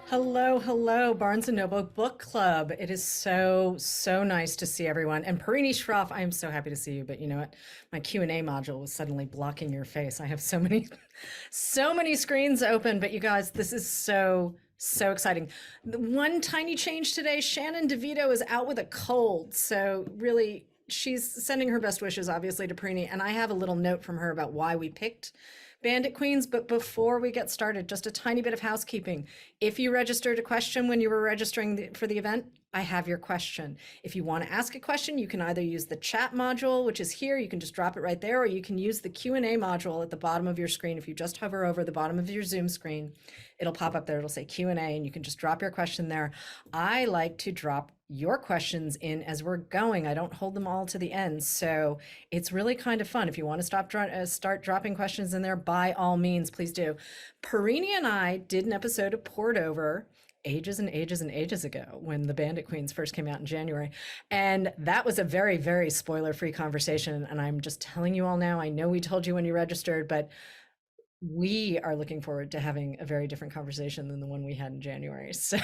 Hello, hello, Barnes & Noble Book Club. It is so nice to see everyone. And Parini Shroff, I am so happy to see you, but you know what? My Q&A module was suddenly blocking your face. I have so many, so many screens open, but you guys, this is so exciting. The one tiny change today, Shannon DeVito is out with a cold, so really, she's sending her best wishes, obviously, to Parini, and I have a little note from her about why we picked Bandit Queens, but before we get started, just a tiny bit of housekeeping. If you registered a question when you were registering for the event, I have your question. If you want to ask a question, you can either use the chat module, which is here, you can just drop it right there, or you can use the Q&A module at the bottom of your screen. If you just hover over the bottom of your Zoom screen, it'll pop up there, it'll say Q&A, and you can just drop your question there. I like to drop your questions in as we're going. I don't hold them all to the end. So it's really kind of fun. If you want to start dropping questions in there, by all means, please do. Parini and I did an episode of Poured Over ages and ages and ages ago when the Bandit Queens first came out in January. And that was a very spoiler-free conversation. And I'm just telling you all now, I know we told you when you registered, but we are looking forward to having a very different conversation than the one we had in January. So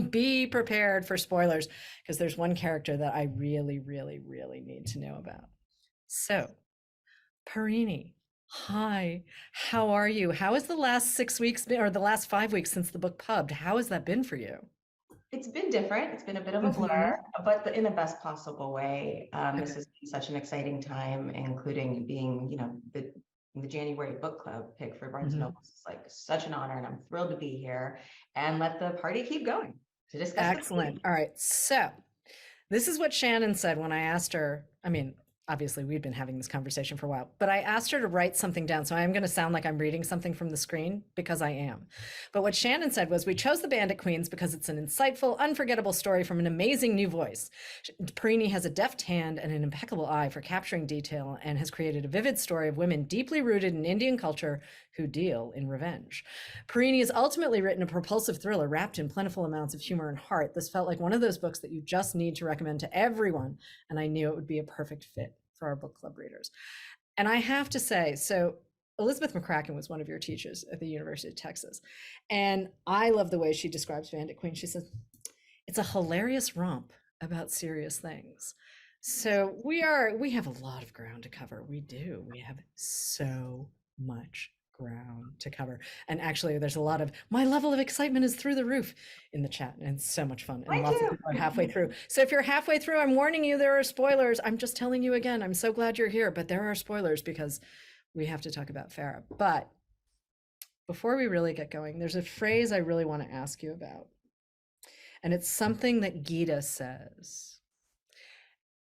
be prepared for spoilers because there's one character that I really need to know about. So, Parini, hi, how are you? How has the last 6 weeks been, or the last 5 weeks since the book pubbed? How has that been for you? It's been different. It's been a bit of a Mm-hmm. blur, but in the best possible way. This Okay. has been such an exciting time, including being, the January book club pick for Barnes and Mm-hmm. Noble. It's like such an honor, and I'm thrilled to be here and let the party keep going to discuss the Excellent. queen. All right. So, this is what Shannon said when I asked her. I mean, obviously, we'd been having this conversation for a while, but I asked her to write something down. So I am going to sound like I'm reading something from the screen because I am. But what Shannon said was, we chose the Bandit Queens because it's an insightful, unforgettable story from an amazing new voice. Parini has a deft hand and an impeccable eye for capturing detail and has created a vivid story of women deeply rooted in Indian culture who deal in revenge. Parini has ultimately written a propulsive thriller wrapped in plentiful amounts of humor and heart. This felt like one of those books that you just need to recommend to everyone, and I knew it would be a perfect fit for our book club readers. And I have to say, so Elizabeth McCracken was one of your teachers at the University of Texas, and I love the way she describes Bandit Queen. She says, it's a hilarious romp about serious things. So we have a lot of ground to cover. We do. We have so much ground to cover. And actually, there's a lot of my level of excitement is through the roof in the chat, and it's so much fun. And Mine lots of people are halfway too. through. So if you're halfway through, I'm warning you, there are spoilers. I'm just telling you again, I'm so glad you're here, but there are spoilers because we have to talk about Farah. But before we really get going, there's a phrase I really want to ask you about. And it's something that Gita says.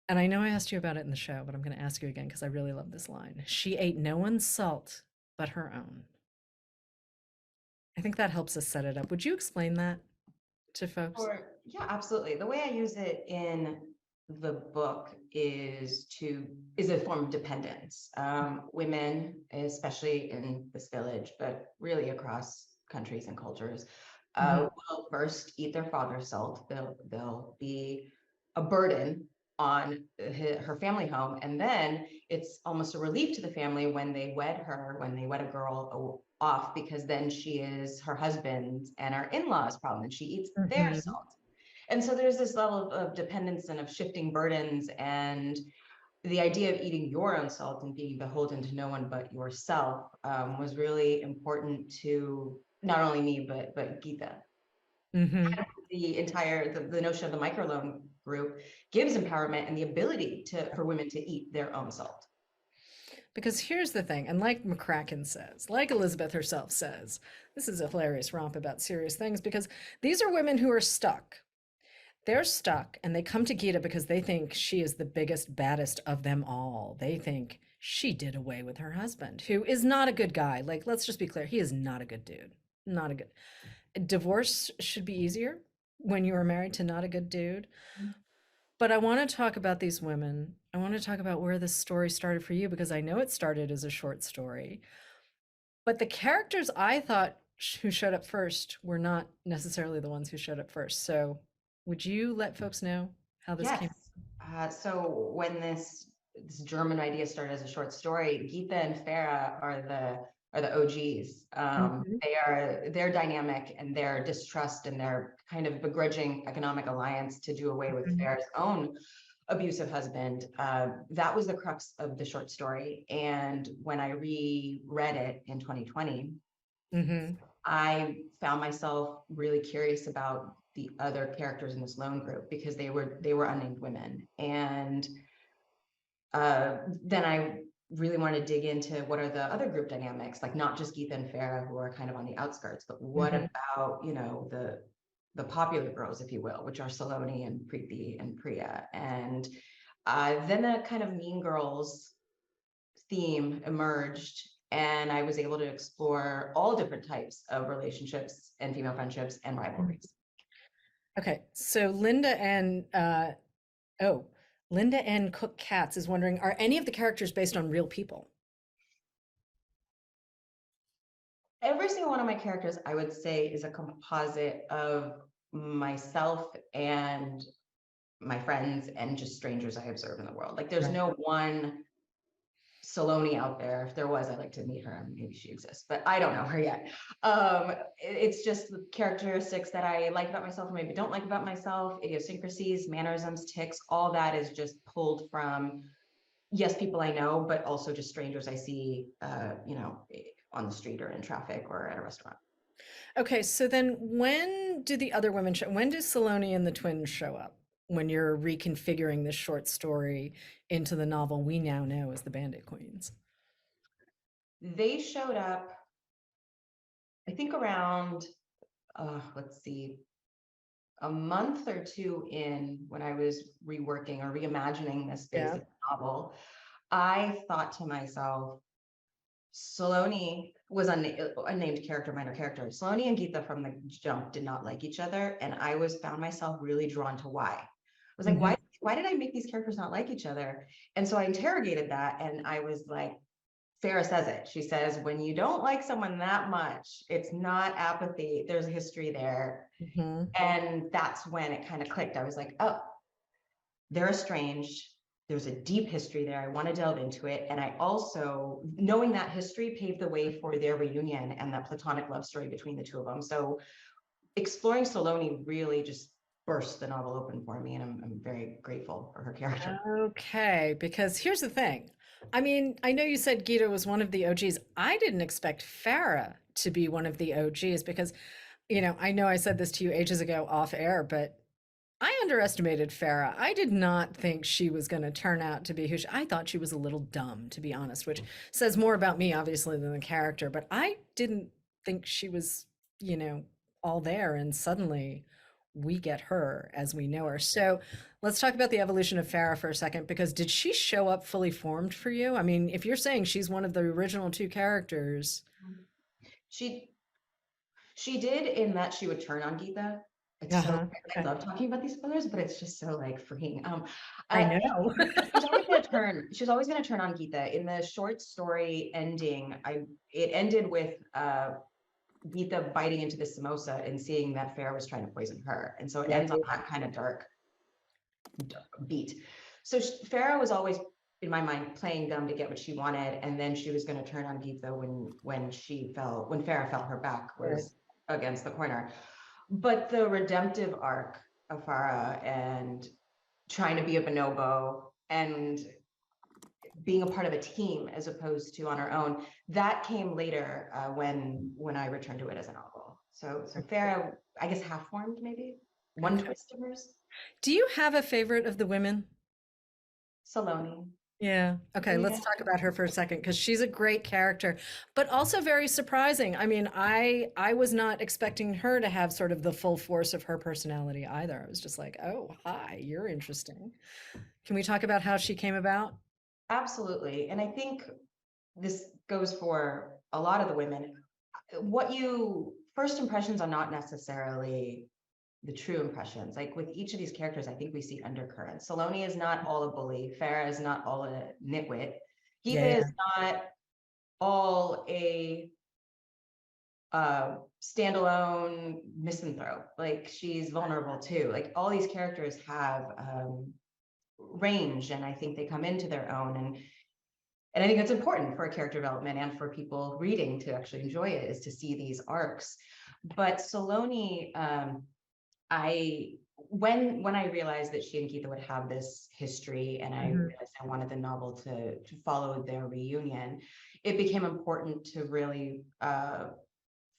And I know I asked you about it in the show, but I'm going to ask you again because I really love this line. She ate no one's salt but her own. I think that helps us set it up. Would you explain that to folks? Or yeah, absolutely. The way I use it in the book is a form of dependence. Women, especially in this village, but really across countries and cultures, Mhm. will first eat their father's salt. They'll be a burden on her family home, and then it's almost a relief to the family when they wed her, when they wed a girl off, because then she is her husband and our in-laws problem, and she eats their Mhm. salt. And so there's this level of dependence and of shifting burdens, and the idea of eating your own salt and being beholden to no one but yourself was really important to not only me but Geeta. Mhm. The notion of the microloan group gives empowerment and the ability for women to eat their own salt. Because here's the thing, and like McCracken says, like Elizabeth herself says, this is a hilarious romp about serious things because these are women who are stuck. They're stuck and they come to Gita because they think she is the biggest, baddest of them all. They think she did away with her husband, who is not a good guy. Like, let's just be clear, he is not a good dude. Not a good. Divorce should be easier when you are married to not a good dude. But I want to talk about these women. I want to talk about where this story started for you because I know it started as a short story. But the characters I thought who showed up first were not necessarily the ones who showed up first. So, would you let folks know how this Yes. came? So when this German idea started as a short story, Geeta and Farah are the OGs. Mhm. Their dynamic and their distrust and their kind of begrudging economic alliance to do away with Mhm. Farrah's own abusive husband. That was the crux of the short story. And when I reread it in 2020, Mhm. I found myself really curious about the other characters in this lone group because they were unnamed women. And then I really want to dig into what are the other group dynamics, like not just Geetha and Farah, who are kind of on the outskirts, but what Mhm. about, the popular girls, if you will, which are Saloni and Preeti and Priya. And then the kind of Mean Girls theme emerged, and I was able to explore all different types of relationships and female friendships and Mhm. rivalries. Okay, so oh, Linda N. Cook Katz is wondering, are any of the characters based on real people? Every single one of my characters, I would say, is a composite of myself and my friends and just strangers I observe in the world. Like there's Right. no one Saloni out there. If there was, I'd like to meet her. Maybe she exists, but I don't know her yet. It's just the characteristics that I like about myself or maybe don't like about myself, idiosyncrasies, mannerisms, tics, all that is just pulled from, yes, people I know, but also just strangers I see, on the street or in traffic or at a restaurant. Okay, so then when do the other women show? When do Saloni and the twins show up? When you're reconfiguring this short story into the novel we now know as the Bandit Queens. They showed up, I think around, let's see, a month or two in when I was reworking or reimagining this Yeah. basic novel. I thought to myself, Saloni was a named character, minor character. Saloni and Geetha from the jump did not like each other, and I found myself really drawn to why. I was like, Mhm. why did I make these characters not like each other? And so I interrogated that, and I was like, Farah says it. She says, when you don't like someone that much, it's not apathy. There's a history there. Mhm. And that's when it kind of clicked. I was like, oh, they're estranged. There's a deep history there. I want to delve into it. And I also, knowing that history paved the way for their reunion and that platonic love story between the two of them. So exploring Saloni really just burst the novel open for me. And I'm very grateful for her character. Okay, because here's the thing. I mean, I know you said Gita was one of the OGs. I didn't expect Farah to be one of the OGs because, I know I said this to you ages ago off air, but I underestimated Farah. I did not think she was going to turn out to be who I thought she was a little dumb, to be honest, which says more about me, obviously, than the character. But I didn't think she was, you know, all there. And suddenly we get her as we know her. So let's talk about the evolution of Farah for a second, because did she show up fully formed for you? I mean, if you're saying she's one of the original two characters. She She did, in that she would turn on Geetha. It's so, Uh-huh. I Okay. love talking about these spoilers, but it's just so like freeing. I Uh, know. she's always gonna turn. She's always gonna turn on Geetha. In the short story ending, it ended with Geetha biting into the samosa and seeing that Farah was trying to poison her, and so it ends on Right. that kind of dark beat. So Farah was always, in my mind, playing dumb to get what she wanted, and then she was going to turn on Geetha when Farah felt her back Right. was against the corner. But the redemptive arc of Farah and trying to be a bonobo and being a part of a team as opposed to on her own, that came later, when I returned to it as a novel. So Farah, I guess half formed, maybe one Okay. twist of hers. Do you have a favorite of the women? Saloni. Yeah. Okay, let's Yeah. talk about her for a second because she's a great character, but also very surprising. I mean, I was not expecting her to have sort of the full force of her personality either. I was just like, "Oh, hi, you're interesting." Can we talk about how she came about? Absolutely. And I think this goes for a lot of the women. First impressions are not necessarily the true impressions. Like with each of these characters, I think we see undercurrents. Saloni is not all a bully. Farah is not all a nitwit. Geetha is Yeah. not all a standalone misanthrope. Like she's vulnerable too. Like all these characters have range, and I think they come into their own. And And I think that's important for character development and for people reading to actually enjoy it, is to see these arcs. But Saloni, I when I realized that she and Geeta would have this history, and I Mhm. realized I wanted the novel to follow their reunion, it became important to really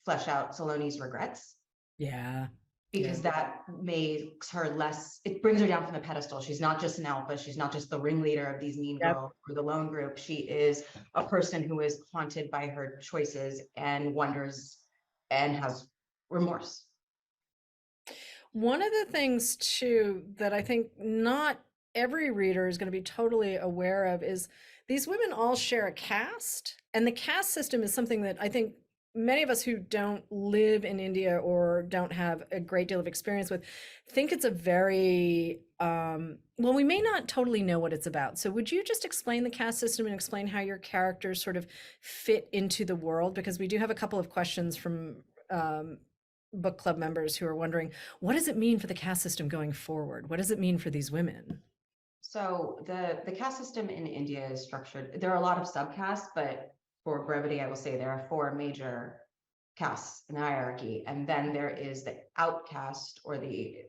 flesh out Saloni's regrets, Yeah. Yeah. because that makes her less, it brings her down from the pedestal. She's not just an alpha, she's not just the ringleader of these mean Yep. girls or the lone group. She is a person who is haunted by her choices and wonders and has remorse. One of the things too that I think not every reader is going to be totally aware of is these women all share a caste, and the caste system is something that I think many of us who don't live in India or don't have a great deal of experience with think it's a very well, we may not totally know what it's about. So would you just explain the caste system and explain how your characters sort of fit into the world? Because we do have a couple of questions from book club members who are wondering, what does it mean for the caste system going forward? What does it mean for these women? So the caste system in India is structured. There are a lot of subcastes, but for brevity, I will say there are four major castes in the hierarchy, and then there is the outcast, or the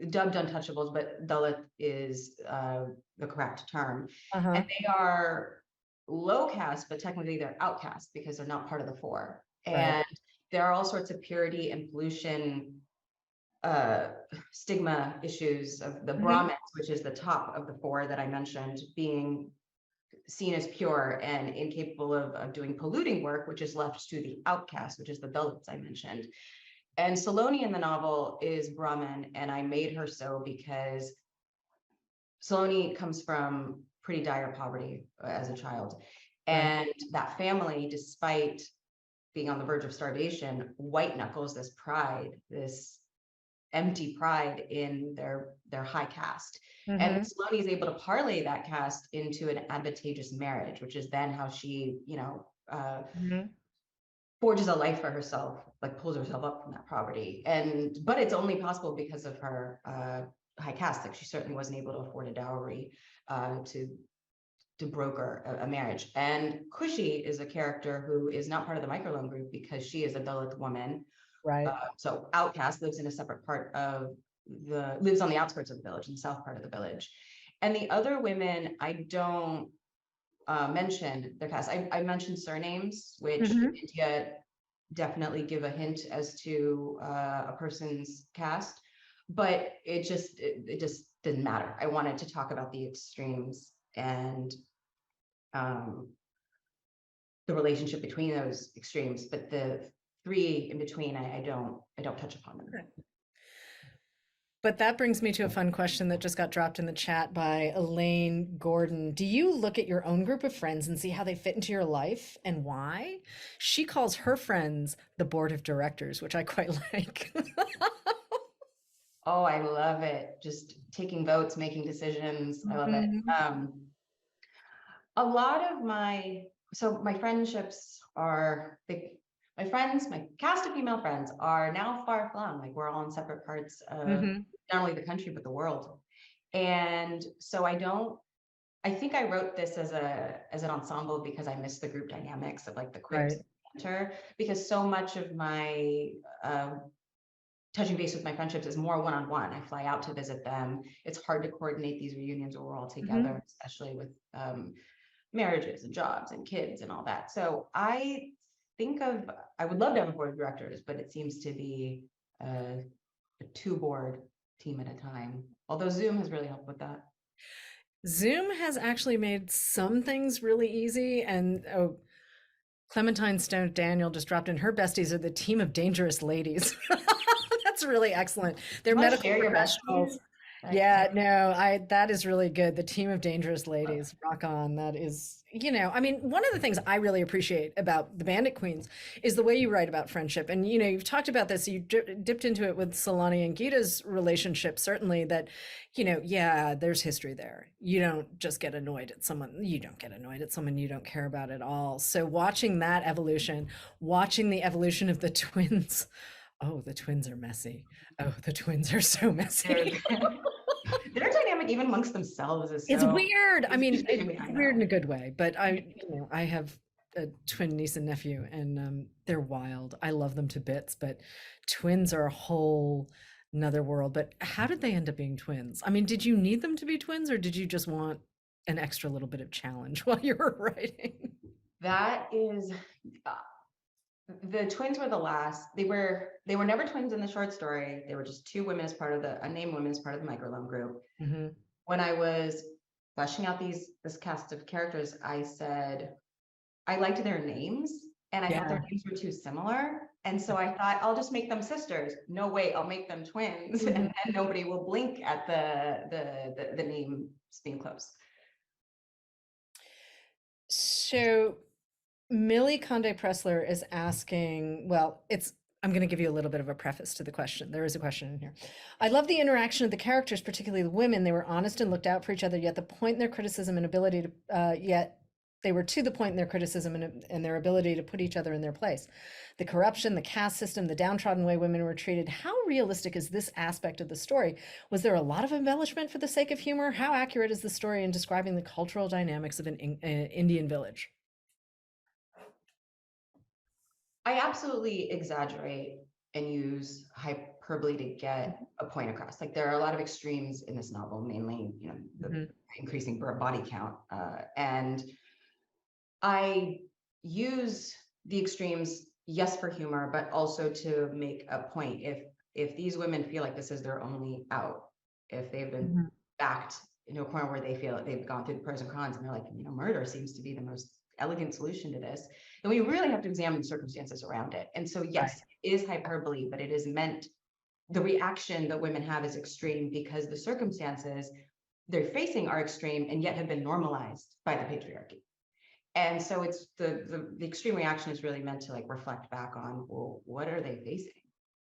dubbed untouchables, but Dalit is the correct term, and Uh-huh. they are low caste, but technically they're outcast because they're not part of the four, Right. and there are all sorts of purity and pollution uh, stigma issues of the Hmm. Brahmins, which is the top of the four that I mentioned, being seen as pure and incapable of doing polluting work, which is left to the outcast, which is the Dalits I mentioned. And Saloni in the novel is Brahmin, and I made her so because Saloni comes from pretty dire poverty as a child. Right. And that family, despite being on the verge of starvation, white knuckles this pride, this empty pride in their high caste. And Hmm. Saloni is able to parlay that caste into an advantageous marriage, which is then how she, Hmm. forges a life for herself, like pulls herself up from that poverty. And but it's only possible because of her high caste. Like she certainly wasn't able to afford a dowry to broker a marriage. And Kushi is a character who is not part of the microloan group because she is a Dalit woman, Right. so outcast, lives in a separate part of lives on the outskirts of the village, in the south part of the village. And the other women, I don't mention their caste. I mentioned surnames, which in Hmm. India definitely give a hint as to a person's caste, but it just didn't matter. I wanted to talk about the extremes and um, the relationship between those extremes, but the three in between, I don't touch upon them. But that brings me to a fun question that just got dropped in the chat by Elaine Gordon. Do you look at your own group of friends and see how they fit into your life and why? She calls her friends the board of directors, which I quite like. Oh, I love it. Just taking votes, making decisions. I love it. Mhm. A lot of my friendships are big. My friends, my cast of female friends are now far flung. Like we're all in separate parts of Mhm. not only the country, but the world. And so I think I wrote this as an ensemble because I miss the group dynamics of like the quips Right. banter, because so much of my touching base with my friendships is more one-on-one. I fly out to visit them. It's hard to coordinate these reunions where we're all Mhm. together, especially with marriages and jobs and kids and all that. So I would love to have a board of directors, but it seems to be a two board team at a time. Although Zoom has really helped with that. Zoom has actually made some things really easy. And oh, Clementine Stone Daniel just dropped in her besties are the team of dangerous ladies. That's really excellent. Do They're you want to medical share your besties? professionals. Yeah, no, that is really good. The team of dangerous ladies, rock on. That is, I mean, one of the things I really appreciate about the Bandit Queens is the way you write about friendship. And you've talked about this, you dipped into it with Solani and Gita's relationship, certainly that, yeah, there's history there. You don't just get annoyed at someone, you don't get annoyed at someone you don't care about at all. So watching that evolution, watching the evolution of the twins. Oh, the twins are messy. Oh, the twins are so They're messy. Their dynamic, even amongst themselves, is It's so weird. I mean, interesting. I it's weird in know. a good way, but I have a twin niece and nephew, and they're wild. I love them to bits, but twins are a whole another world. But how did they end up being twins? I mean, did you need them to be twins, or did you just want an extra little bit of challenge while you were writing? That is, uh, the twins were the last. They were never twins in the short story. They were just two women as part of the unnamed women as part of the microloan group. Mhm. When I was fleshing out this cast of characters, I said I liked their names and I thought their Yeah. names were too similar. And so I thought I'll just make them sisters. No, wait, I'll make them twins, and Mhm. then nobody will blink at the names being close. So Millie Conde Pressler is asking, well, I'm going to give you a little bit of a preface to the question. There is a question in here. I love the interaction of the characters, particularly the women. They were honest and looked out for each other, yet the point in their criticism and ability to, yet they were to the point in their criticism and their ability to put each other in their place. The corruption, the caste system, the downtrodden way women were treated. How realistic is this aspect of the story? Was there a lot of embellishment for the sake of humor? How accurate is the story in describing the cultural dynamics of an Indian village? I absolutely exaggerate and use hyperbole to get a point across. Like there are a lot of extremes in this novel, mainly, the Mhm. increasing body count. And I use the extremes, yes, for humor, but also to make a point. If these women feel like this is their only out, if they've been Mhm. backed into a corner where they feel like they've gone through the pros and cons, and they're like, murder seems to be the most elegant solution to this, then we really have to examine the circumstances around it. And so, Right. yes, it is hyperbole, but it is meant. The reaction that women have is extreme because the circumstances they're facing are extreme and yet have been normalized by the patriarchy. And so it's the extreme reaction is really meant to like reflect back on, well, what are they facing?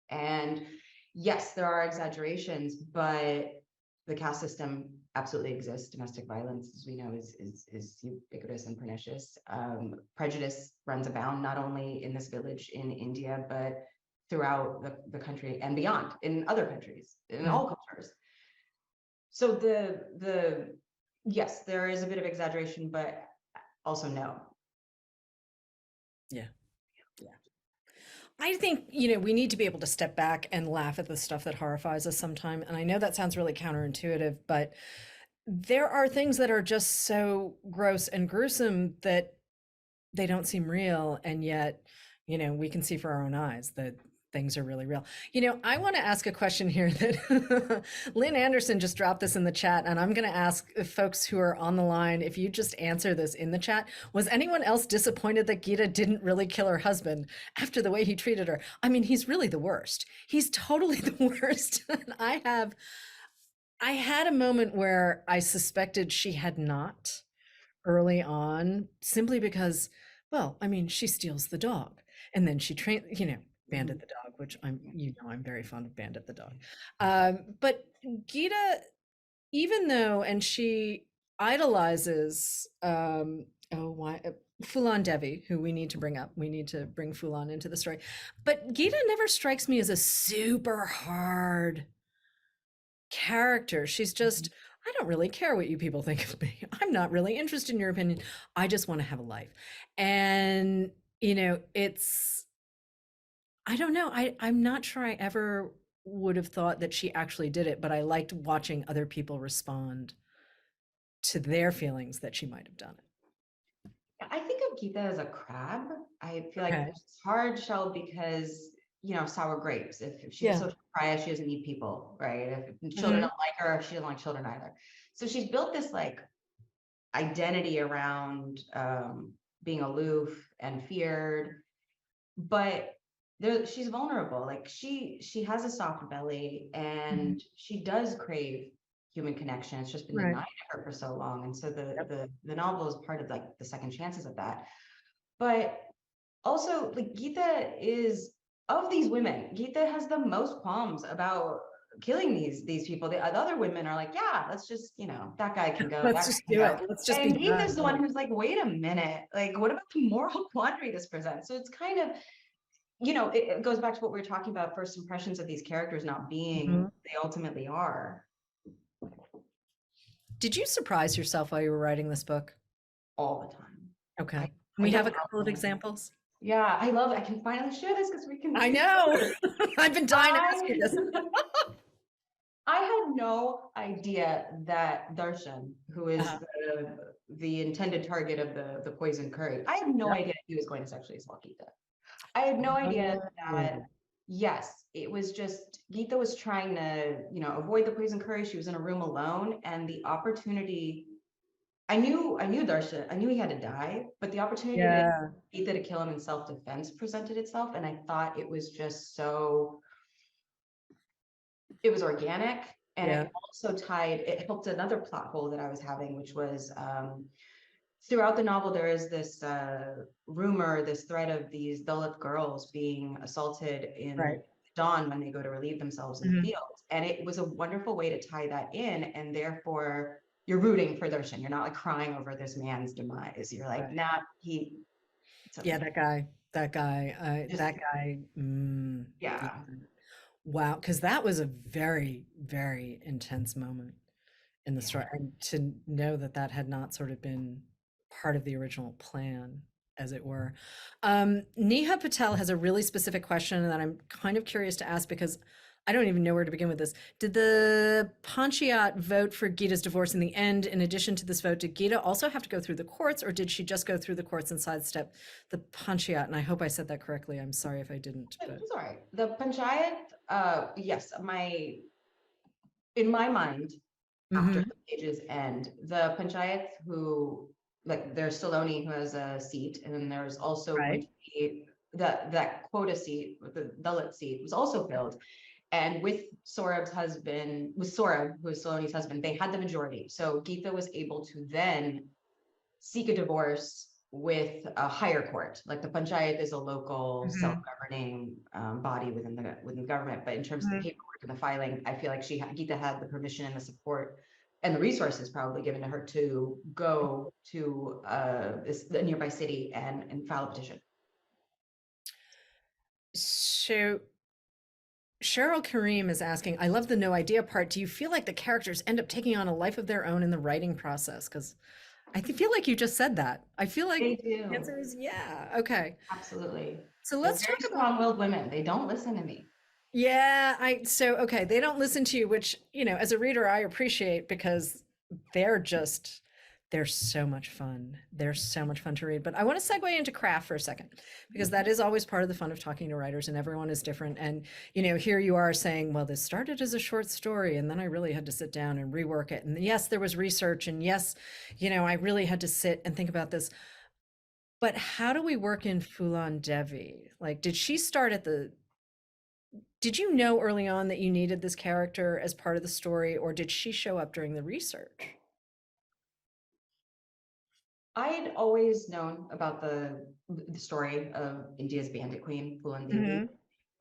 And yes, there are exaggerations, but the caste system absolutely exists. Domestic violence, as we know, is ubiquitous and pernicious. Prejudice runs abound not only in this village in India, but throughout the country and beyond, in other countries, in Mhm. all cultures. So the yes, there is a bit of exaggeration, but also no. Yeah. Yeah. I think, we need to be able to step back and laugh at the stuff that horrifies us sometime. And I know that sounds really counterintuitive, but there are things that are just so gross and gruesome that they don't seem real. And yet, we can see for our own eyes that things are really real. I want to ask a question here that Lynn Anderson just dropped this in the chat, and I'm going to ask folks who are on the line if you just answer this in the chat. Was anyone else disappointed that Gita didn't really kill her husband after the way he treated her? I mean, he's really the worst. He's totally the worst. And I had a moment where I suspected she had not early on, simply because, well, I mean, she steals the dog and then she train, Bandit Mhm. the dog, which I'm very fond of Bandit the dog. But Gita, even though, and she idolizes, oh, why? Fulan Devi, who we need to bring up. We need to bring Fulan into the story. But Gita never strikes me as a super hard character. She's just, I don't really care what you people think of me. I'm not really interested in your opinion. I just want to have a life. And, it's, I don't know. I'm not sure I ever would have thought that she actually did it, but I liked watching other people respond to their feelings that she might have done it. I think of Gita as a crab. I feel like Okay. it's hard shell because, sour grapes. If she's a Yeah. social pariah, she doesn't need people, right? If children Hmm. don't like her, she doesn't like children either. So she's built this like identity around being aloof and feared, but she's vulnerable. Like she has a soft belly Hmm. and she does crave human connection. It's just been Right. denied to her for so long. And so Yep. the novel is part of like the second chances of that. But also, like Geeta is of these women, Geeta has the most qualms about killing these people. The other women are like, yeah, let's just, that guy can go, that Let's guy just can do it. go. Let's just be And Geeta's done. the one Right. who's like, wait a minute, like, what about the moral quandary this presents? So it's kind of, it goes back to what we were talking about, first impressions of these characters not being Mhm. they ultimately are. Did you surprise yourself while you were writing this book? all the time. Okay. I Can I we have don't a have couple of one. examples? Yeah, I love it. I can finally share this because I we can know. share this. I've been dying to ask you I this. I had no idea that Darshan, who is Uh-huh. the intended target of the poison curry, I had no Yep. idea he was going to sexually assault Geeta. I had no idea that, Oh, yes, it was just Geeta was trying to, avoid the poison curry. She was in a room alone, and the opportunity. I knew Darshan. I knew he had to die, but the opportunity to yeah. Geeta to kill him in self-defense presented itself, and I thought it was just so. It was organic, and Yeah. it also it helped another plot hole that I was having, which was throughout the novel there is this rumor, this threat of these Dalit girls being assaulted Right. in dawn when they go to relieve themselves in the Mhm. fields, and it was a wonderful way to tie that in, and therefore you're rooting for Darshan. You're not like crying over this man's demise. You're like, Right. nah, it's Yeah, okay. Just that guy, yeah. yeah, Wow, because that was a very, very intense moment in the story, yeah. and to know that that had not sort of been part of the original plan, as it were. Neha Patel has a really specific question that I'm kind of curious to ask because I don't even know where to begin with this. Did the Panchayat vote for Gita's divorce in the end? In addition to this vote, did Gita also have to go through the courts, or did she just go through the courts and sidestep the Panchayat? And I hope I said that correctly. I'm sorry if I didn't, but. It's all right. The panchayat, yes, in my mind, after Hmm. the pages end, the panchayat who, like, there's Saloni who has a seat, and then there's also going to Right. be that quota seat, the Dalit seat, was also filled. And with Sorab, who is Saloni's husband, they had the majority. So Geeta was able to then seek a divorce with a higher court. Like the panchayat is a local Hmm. self-governing body within the government, but in terms of the Hmm. paperwork and the filing, I feel like Geeta had the permission and the support and the resources probably given to her to go to the nearby city and file a petition. So Cheryl Kareem is asking, I love the no idea part. Do you feel like the characters end up taking on a life of their own in the writing process? Because feel like you just said that. I feel like They the do, answer is yeah. Okay. absolutely. So They're let's talk very about, strong-willed women. They don't listen to me. yeah, okay, they don't listen to you, which, as a reader, I appreciate because they're just, they're so much fun. They're so much fun to read. But I want to segue into craft for a second because that is always part of the fun of talking to writers, and everyone is different. And, here you are saying, well, this started as a short story, and then I really had to sit down and rework it. And yes, there was research, and yes, I really had to sit and think about this. But how do we work in Fulan Devi? Like, did you know early on that you needed this character as part of the story, or did she show up during the research? I had always known about the story of India's bandit queen, Poolan Devi.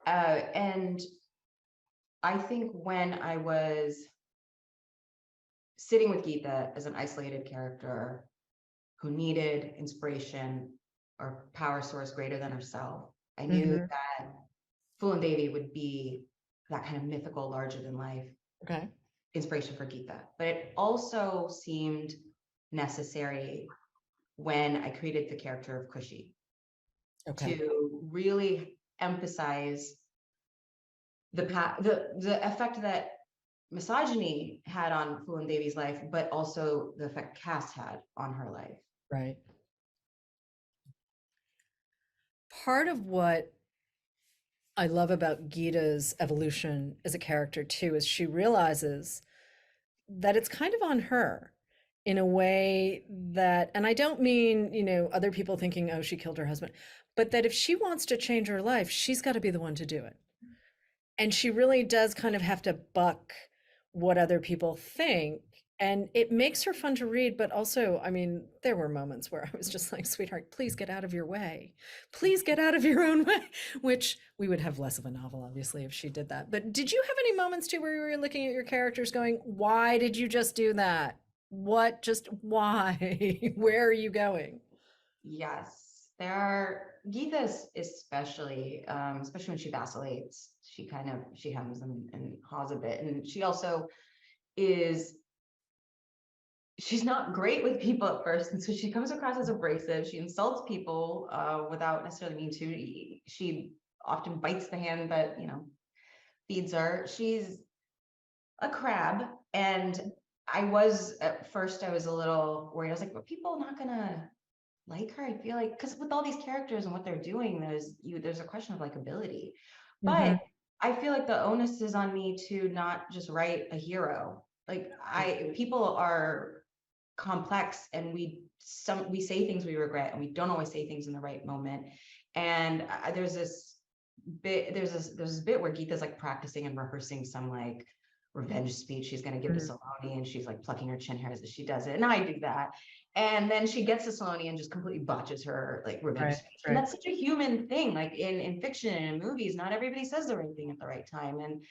Hmm. And I think when I was sitting with Geeta as an isolated character who needed inspiration or power source greater than herself, I knew Hmm. that Poolan Devi would be that kind of mythical, larger than life Okay. inspiration for Geeta. But it also seemed necessary when I created the character of Kushi Okay. to really emphasize the effect that misogyny had on Phulan Devi's life, but also the effect caste had on her life. Right. Part of what I love about Gita's evolution as a character too is she realizes that it's kind of on her in a way that, and I don't mean, other people thinking, oh, she killed her husband, but that if she wants to change her life, she's got to be the one to do it. And she really does kind of have to buck what other people think. And it makes her fun to read, but also, I mean, there were moments where I was just like, sweetheart, please get out of your way. Please get out of your own way, which we would have less of a novel, obviously, if she did that. But did you have any moments too where you were looking at your characters going, why did you just do that? What, just why? Where are you going? Yes, there are Geeta's especially when she vacillates, she hems and haws a bit, and she also is she's not great with people at first, and so she comes across as abrasive. She insults people without necessarily meaning to. She often bites the hand that, you know, feeds her. She's a crab, and I was at first, I was a little worried. I was like, "Are people not gonna like her?" I feel like, because with all these characters and what they're doing, there's a question of likability. Hmm. But I feel like the onus is on me to not just write a hero. Like, I people are complex, and we say things we regret, and we don't always say things in the right moment. And there's this bit where Geeta's like practicing and rehearsing some like revenge speech she's going to give to Saloni, and she's like plucking her chin hairs as she does it, and I do that. And then she gets to Saloni and just completely botches her like revenge Right, speech, and right. that's such a human thing. Like in fiction and in movies, not everybody says the right thing at the right time, and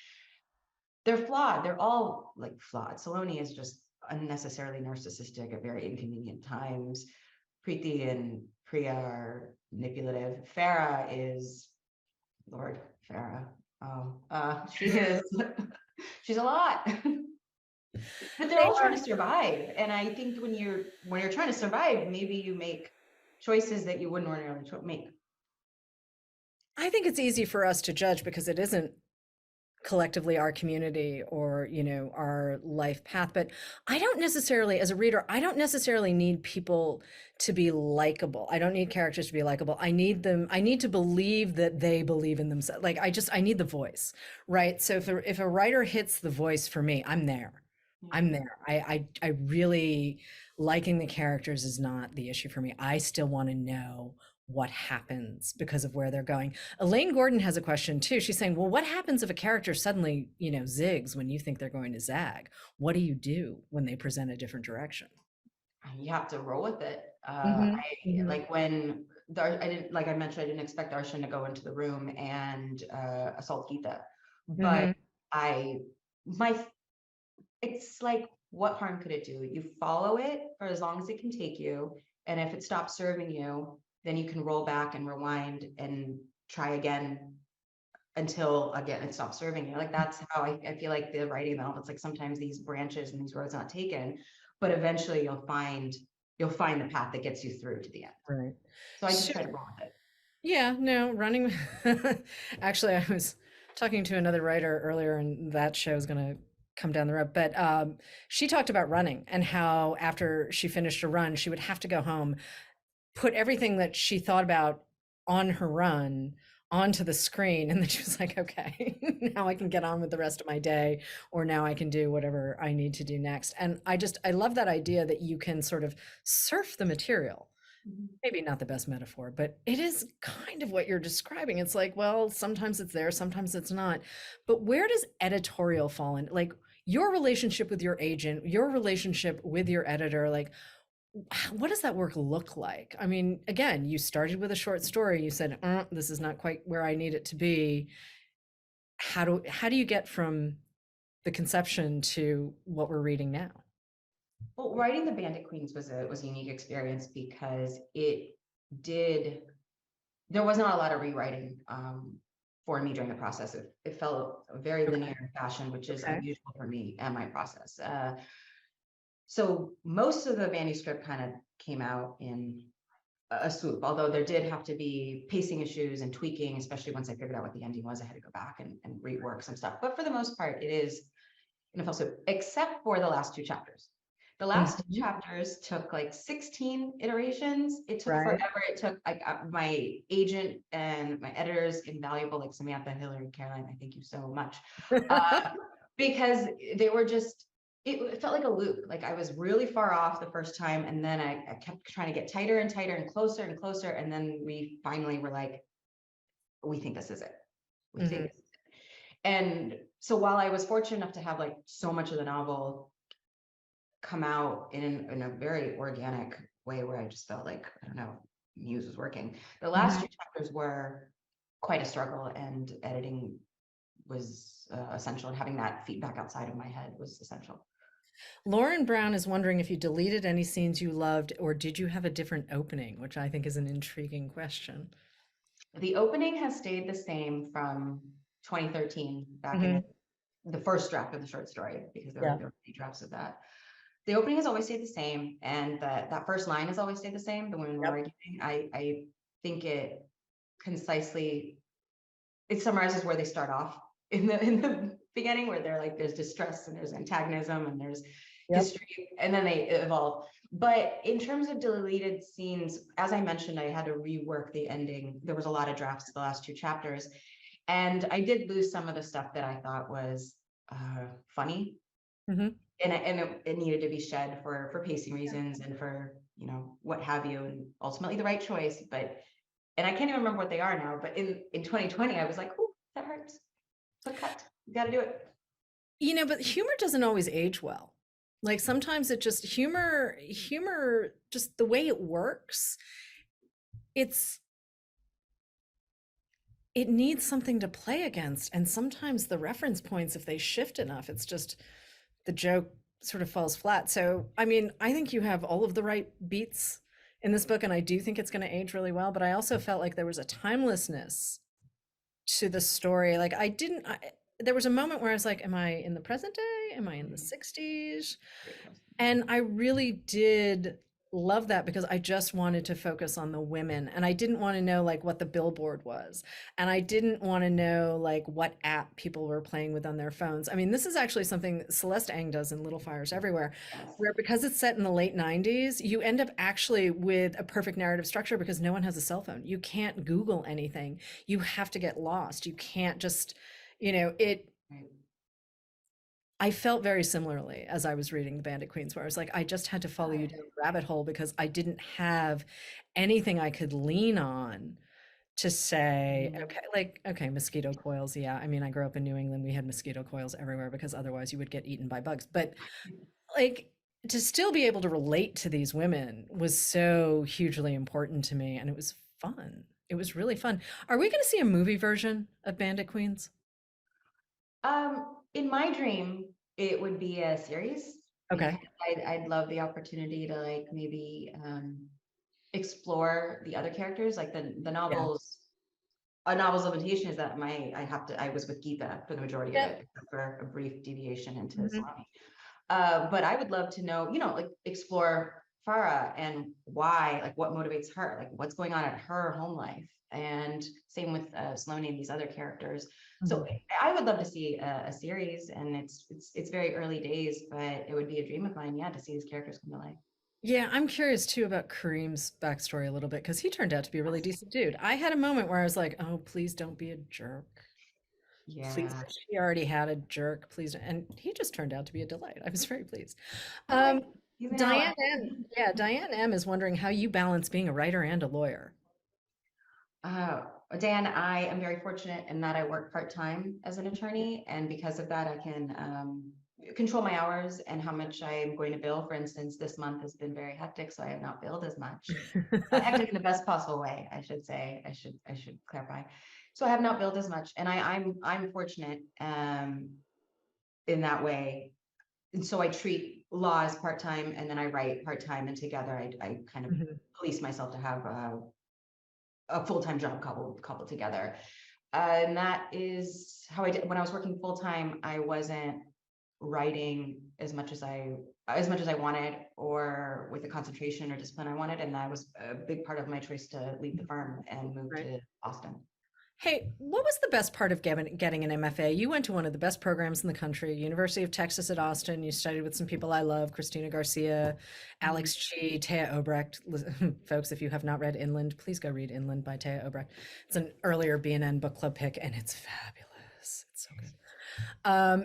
they're flawed. They're all like flawed. Saloni is just unnecessarily narcissistic at very inconvenient times. Preeti and Priya are manipulative. Farah is, Lord, Farah. Oh, she is. She's a lot. But they're They all trying are. to survive. And I think when you're trying to survive, maybe you make choices that you wouldn't ordinarily make. I think it's easy for us to judge because it isn't collectively our community or, you know, our life path. But I don't necessarily, as a reader, I don't necessarily need people to be likable. I don't need characters to be likable. I need to believe that they believe in themselves. Like, I need the voice, right? So if a writer hits the voice for me, I'm there. I'm Yeah. there. I really, liking the characters is not the issue for me. I still want to know what happens because of where they're going. Elaine Gordon has a question too. She's saying, well, what happens if a character suddenly, you know, zigs when you think they're going to zag? What do you do when they present a different direction? You have to roll with it. Hmm. I Hmm. like when I didn't, like I mentioned, I didn't expect Darshan to go into the room and assault Geeta, but Hmm. I my it's like, what harm could it do? You follow it for as long as it can take you, and if it stops serving you, then you can roll back and rewind and try again until again it stops serving you. Like, that's how I feel like the writing of it's like sometimes these branches and these roads not taken, but eventually you'll find the path that gets you through to the end. Right. So I just So, try to roll with it. yeah, no, running. Actually, I was talking to another writer earlier, and that show is going to come down the road. But she talked about running and how after she finished a run, she would have to go home, put everything that she thought about on her run onto the screen, and then she was like, okay, now I can get on with the rest of my day, or now I can do whatever I need to do next. And I love that idea that you can sort of surf the material. Mhm. Maybe not the best metaphor, but it is kind of what you're describing. It's like, well, sometimes it's there, sometimes it's not. But where does editorial fall in? Like, your relationship with your agent, your relationship with your editor, like, what does that work look like? I mean, again, you started with a short story. You said, this is not quite where I need it to be. How do you get from the conception to what we're reading now? Well, writing the Bandit Queens was a unique experience because did there was not a lot of rewriting for me during the process. It felt a very Okay. linear fashion, which is Okay. unusual for me and my process. So most of the manuscript kind of came out in a swoop, although there did have to be pacing issues and tweaking, especially once I figured out what the ending was. I had to go back and rework some stuff. But for the most part, it is in a full swoop, except for the last two chapters. The last two Mhm. chapters took like 16 iterations. It took Right. forever. It took like my agent and my editors, invaluable, like Samantha, Hillary, Caroline, I thank you so much. Uh, because they were just, it felt like a loop. Like, I was really far off the first time, and then I kept trying to get tighter and tighter and closer and closer. And then we finally were like, we think this is it. We think Mhm. this is it. And so while I was fortunate enough to have like so much of the novel come out in a very organic way where I just felt like, I don't know, muse was working. The last Mhm. two chapters were quite a struggle, and editing was essential, and having that feedback outside of my head was essential. Lauren Brown is wondering if you deleted any scenes you loved, or did you have a different opening, which I think is an intriguing question. The opening has stayed the same from 2013, back in Hmm. the first draft of the short story, because there Yeah. were many drafts of that. The opening has always stayed the same, and that first line has always stayed the same. The women were Yep. arguing. I think it concisely it summarizes where they start off in the beginning, where they're like there's distress and there's antagonism and there's Yep. history, and then they evolve. But in terms of deleted scenes, as I mentioned, I had to rework the ending. There was a lot of drafts to the last two chapters, and I did lose some of the stuff that I thought was funny, Hmm. and it needed to be shed for pacing reasons and for what have you, and ultimately the right choice. But and I can't even remember what they are now. But in 2020, I was like, oh, that hurts. But cut. You got to do it. But humor doesn't always age well. Like sometimes it just humor, just the way it works, it's it needs something to play against. And sometimes the reference points, if they shift enough, it's just the joke sort of falls flat. So, I mean, I think you have all of the right beats in this book, and I do think it's going to age really well. But I also felt like there was a timelessness to the story. Like, there was a moment where I was like, am I in the present day? Am I in the 60s? Great question. And I really did love that because I just wanted to focus on the women, and I didn't want to know like what the billboard was. And I didn't want to know like what app people were playing with on their phones. I mean, this is actually something that Celeste Ng does in Little Fires Everywhere, Yes. where because it's set in the late 90s, you end up actually with a perfect narrative structure because no one has a cell phone. You can't Google anything. You have to get lost. You can't just, it Right. I felt very similarly as I was reading The Bandit Queens, where I was like, I just had to follow you down Good. the rabbit hole because I didn't have anything I could lean on to say, Mhm. okay, mosquito coils. Yeah. I mean, I grew up in New England. We had mosquito coils everywhere because otherwise you would get eaten by bugs. But like to still be able to relate to these women was so hugely important to me. And it was fun. It was really fun. Are we going to see a movie version of Bandit Queens? In my dream, it would be a series because Okay. I'd love the opportunity to like maybe explore the other characters. Like the Yeah. novels, a novel's limitation is that I was with Geeta for the majority of Yeah. it, except for a brief deviation into Mhm. Islami. But I would love to know, like explore Farah and why, like what motivates her, like what's going on at her home life. And same with Sloane and these other characters. So Mhm. I would love to see a series, and it's very early days, but it would be a dream of mine, yeah, to see these characters come to life. Yeah, I'm curious too about Kareem's backstory a little bit because he turned out to be a really decent dude. I had a moment where I was like, "Oh, please don't be a jerk. Please, Yeah. she already had a jerk. Please," and he just turned out to be a delight. I was very pleased. Oh, great. Um, He's an ally. Diane M. Yeah, Diane M. is wondering how you balance being a writer and a lawyer. Uh, Dan, I am very fortunate in that I work part-time as an attorney, and because of that, I can control my hours and how much I am going to bill. For instance, this month has been very hectic, so I have not billed as much. Hectic in the best possible way, I should say. I should clarify. So I have not billed as much, and I'm fortunate in that way. And so I treat law as part-time, and then I write part-time, and together I kind of Mhm. police myself to have a full-time job coupled together. And that is how I did when I was working full-time. I wasn't writing as much as I wanted, or with the concentration or discipline I wanted. And that was a big part of my choice to leave the firm and move Right. to Austin. Hey, what was the best part of getting an MFA? You went to one of the best programs in the country, University of Texas at Austin. You studied with some people I love, Christina Garcia, Mhm. Alex Chi, Taya Obrecht. Folks, if you have not read Inland, please go read Inland by Taya Obrecht. It's an earlier BNN book club pick, and it's fabulous. It's so good.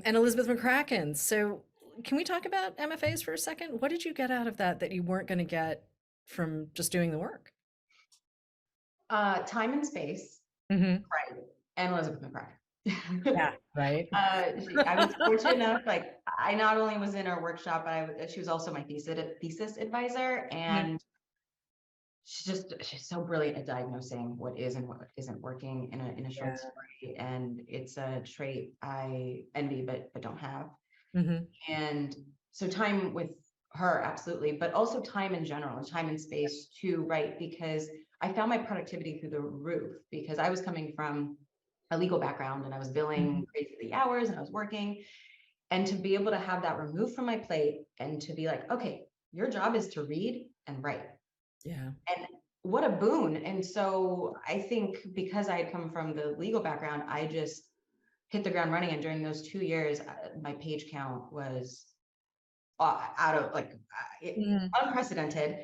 And Elizabeth McCracken. So, can we talk about MFAs for a second? What did you get out of that you weren't going to get from just doing the work? Time and space, Hmm. right? And Elizabeth McCracken. Yeah, right. I was fortunate enough, like I not only was in her workshop, but she was also my thesis advisor, Mhm. and she's so brilliant at diagnosing what is and what isn't working in a short Yeah. story, and it's a trait I envy but don't have. Hmm. And so time with her, absolutely, but also time in general and time and space too, right? Because I found my productivity through the roof because I was coming from a legal background, and I was Hmm. billing crazy hours, and I was working. And to be able to have that removed from my plate and to be like, okay, your job is to read and write. Yeah. And what a boon. And so I think because I had come from the legal background, I just hit the ground running. And during those 2 years, my page count was out of like Mm. unprecedented.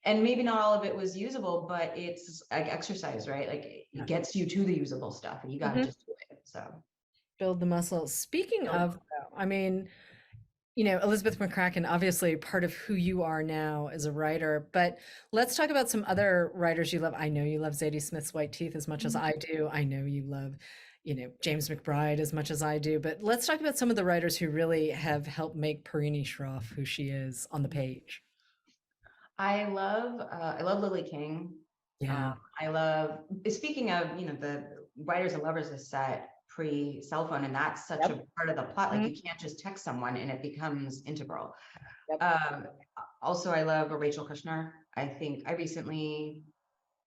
And maybe not all of it was usable, but it's like exercise, right? Like Yeah. it gets you to the usable stuff and you got to Mhm. just do it. So Build the muscles. Speaking build. of, though, I mean, Elizabeth McCracken, obviously part of who you are now as a writer, but let's talk about some other writers you love. I know you love Zadie Smith's White Teeth as much as I do. I know you love, James McBride as much as I do, but let's talk about some of the writers who really have helped make Parini Shroff who she is on the page. I love Lily King. Yeah. I love, speaking of, the writers and lovers is set pre-cell phone, and that's such a Yep. part of the plot. Like Mhm. you can't just text someone and it becomes integral. Yep. Um, Also, I love Rachel Kushner. I think I recently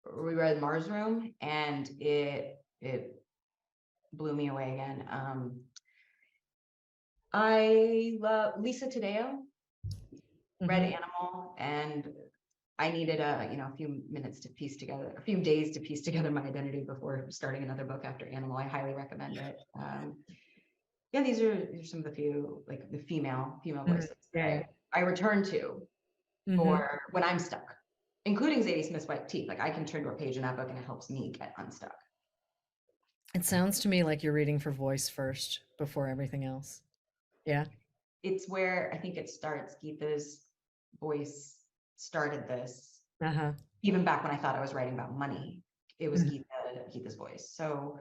reread Mars Room, and it blew me away again. I love Lisa Tadeo. Read Mhm. Animal, and I needed a few minutes to piece together, a few days to piece together my identity before starting another book after Animal. I highly recommend it. Yeah, these are some of the few, like the female Mhm. voices that Yeah. I return to Mhm. for when I'm stuck, including Zadie Smith's White Teeth. Like I can turn to a page in that book and it helps me get unstuck. It sounds to me like you're reading for voice first before everything else. Yeah. It's where I think it starts. Geetha's voice started this. Uh-huh. Even back when I thought I was writing about money, it was Mhm. Geetha's voice. So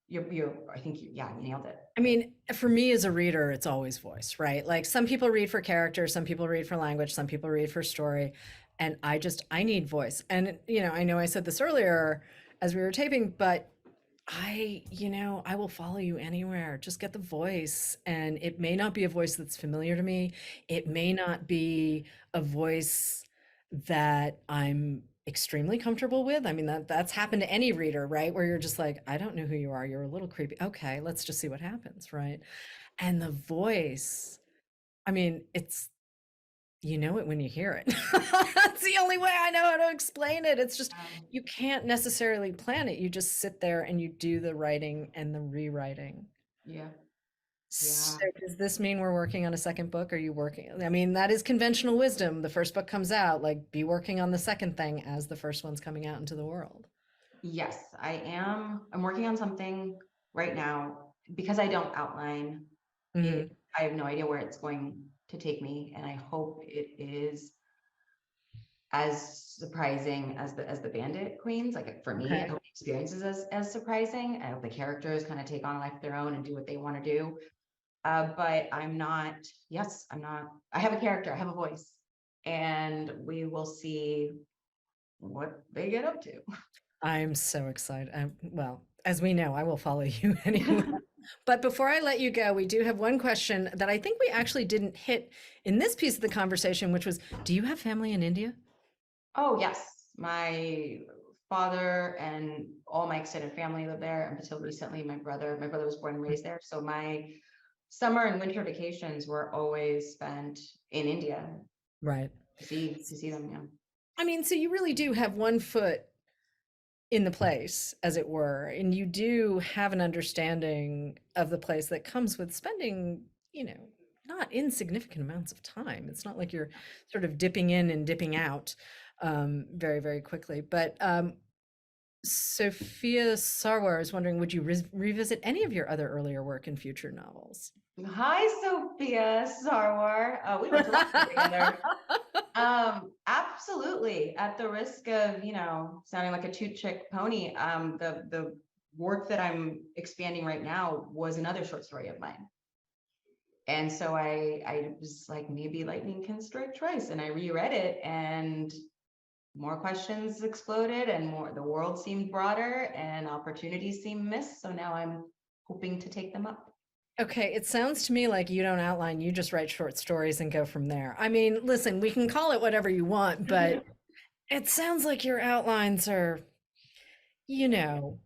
I think yeah, you nailed it. I mean, for me as a reader, it's always voice, right? Like some people read for character, some people read for language, some people read for story, and I need voice. And I know I said this earlier as we were taping, but I will follow you anywhere. Just get the voice. And it may not be a voice that's familiar to me. It may not be a voice that I'm extremely comfortable with. I mean, that's happened to any reader, right? Where you're just like, I don't know who you are. You're a little creepy. Okay, let's just see what happens, right? And the voice, I mean, it's you know it when you hear it. That's the only way I know how to explain it. It's just you can't necessarily plan it. You just sit there and you do the writing and the rewriting. Yeah, yeah. So does this mean we're working on a second book? Are you working? I mean, that is conventional wisdom. The first book comes out, like be working on the second thing as the first one's coming out into the world. Yes, I am. I'm working on something right now because I don't outline it. Hmm. I have no idea where it's going to take me, and I hope it is as surprising as the Bandit Queens. Like for me, I Okay. hope the experience is as surprising. I hope the characters kind of take on life of their own and do what they want to do. But I'm not. Yes, I'm not. I have a character. I have a voice, and we will see what they get up to. I'm so excited. Well, as we know, I will follow you anyway. But before I let you go, we do have one question that I think we actually didn't hit in this piece of the conversation, which was, do you have family in India? Oh, yes. My father and all my extended family live there. Until recently, my brother was born and raised there. So my summer and winter vacations were always spent in India Right. to see them. Yeah. I mean, so you really do have one foot in the place, as it were, and you do have an understanding of the place that comes with spending, not insignificant amounts of time. It's not like you're sort of dipping in and dipping out very, very quickly. But Sophia Sarwar is wondering, would you revisit any of your other earlier work in future novels? Hi, Sophia Sarwar. We went to law school together. Absolutely. At the risk of, sounding like a two-chick pony, the work that I'm expanding right now was another short story of mine. And so I was like, maybe lightning can strike twice. And I reread it and more questions exploded and the world seemed broader and opportunities seemed missed. So now I'm hoping to take them up. Okay, it sounds to me like you don't outline, you just write short stories and go from there. I mean, listen, we can call it whatever you want, but it sounds like your outlines are, you know,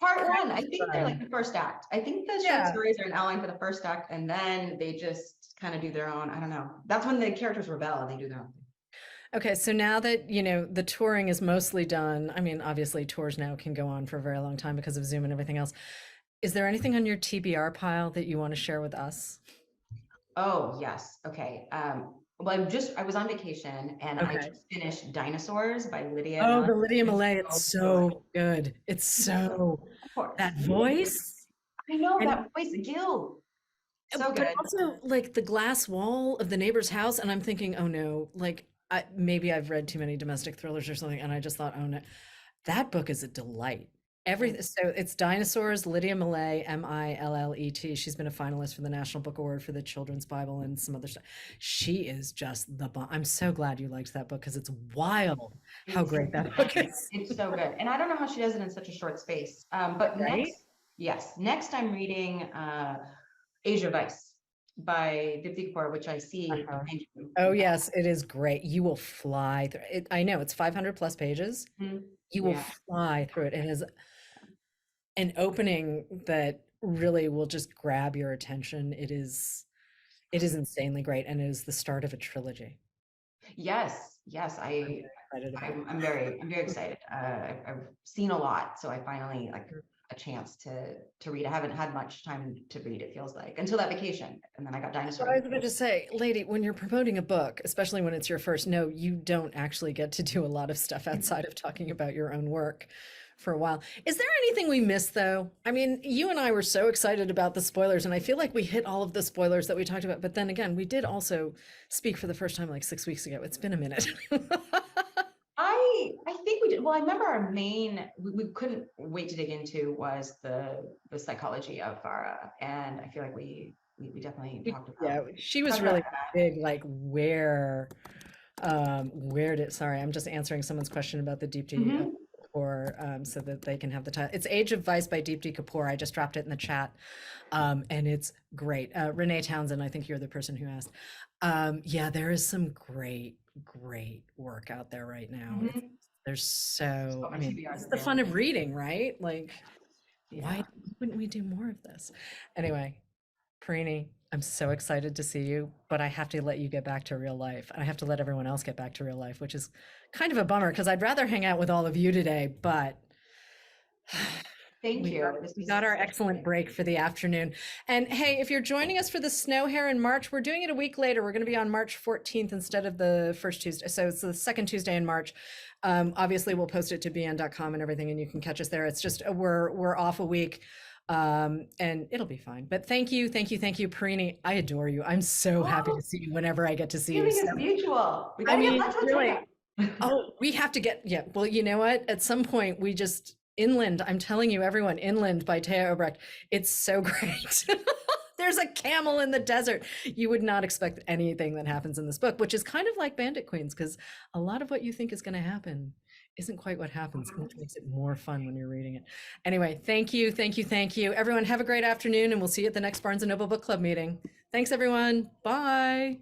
Part one, I Kind think they're like fun. the first act. I think the short Yeah. stories are an outline for the first act, and then they just kind of do their own. I don't know. That's when the characters rebel and they do their own thing. Okay, so now that, the touring is mostly done, I mean, obviously tours now can go on for a very long time because of Zoom and everything else. Is there anything on your TBR pile that you want to share with us? Oh, yes. Okay. Well, I was on vacation and I Okay. just finished Dinosaurs by Lydia Oh, Millen. the Lydia It's Millay, it's so good. so good. It's so Of course. that voice. I know And that voice, Gil. So but good. also like the glass wall of the neighbor's house, and I'm thinking, oh no, like maybe I've read too many domestic thrillers or something, and I just thought, oh no, that book is a delight. Every Thanks. so it's Dinosaurs, Lydia Millay, Millet. She's been a finalist for the National Book Award for the Children's Bible and some other stuff. She is just the bomb. I'm so glad you liked that book because it's wild how It's great that book is. it's so good. And I don't know how she does it in such a short space. But Right? next I'm reading Asia Vice by Dipti Kaur, which I see Uh-huh. behind you. Oh yes, it is great. You will fly through it. I know it's 500 plus pages. Mhm. You will Yeah. fly through it. It is an opening that really will just grab your attention. It is insanely great, and it is the start of a trilogy. Yes, I'm very excited about I'm very excited. I've seen a lot, so I finally like it. a chance to read. I haven't had much time to read, it feels like, until that vacation, and then I got What Dinosaur. I was about to say, lady, when you're promoting a book, especially when it's your first, no, you don't actually get to do a lot of stuff outside of talking about your own work for a while. Is there anything we missed though? I mean, you and I were so excited about the spoilers, and I feel like we hit all of the spoilers that we talked about. But then again, we did also speak for the first time like 6 weeks ago. It's been a minute. I think we did. Well, I remember our main we couldn't wait to dig into was the psychology of Farah, and I feel like we definitely Yeah, she was talked about really big, like where did, sorry, I'm just answering someone's question about the that. Deepti Kapoor, so that they can have the title. It's Age of Vice by Deepti Kapoor. I just dropped it in the chat, and it's great. Renee Townsend, I think you're the person who asked. Yeah, there is some great work out there right now. It's Mhm. there's Just so, got I my mean, TBRs it's the fun of available. reading, right? Like, why Yeah. wouldn't we do more of this? Anyway, Parini, I'm so excited to see you, but I have to let you get back to real life. And I have to let everyone else get back to real life, which is kind of a bummer because I'd rather hang out with all of you today, but Thank we got you. This we was got our such excellent break for the afternoon. And hey, if you're joining us for the Snow Hare in March, we're doing it a week later. We're going to be on March 14th instead of the first Tuesday. So it's the second Tuesday in March. Obviously, we'll post it to bn.com and everything, and you can catch us there. It's just we're off a week, and it'll be fine. But thank you, Parini. I adore you. I'm so happy to oh, see you whenever I get to see you. feeling So, is mutual. We I gotta get mean, lunch on really, trip. oh, we have to get, yeah. Well, you know what? At some point, we just, Inland, I'm telling you, everyone, Inland by Taya Obrecht. It's so great. There's a camel in the desert. You would not expect anything that happens in this book, which is kind of like Bandit Queens, because a lot of what you think is going to happen isn't quite what happens, which makes it more fun when you're reading it. Anyway, thank you. Everyone, have a great afternoon, and we'll see you at the next Barnes& and Noble Book Club meeting. Thanks, everyone. Bye.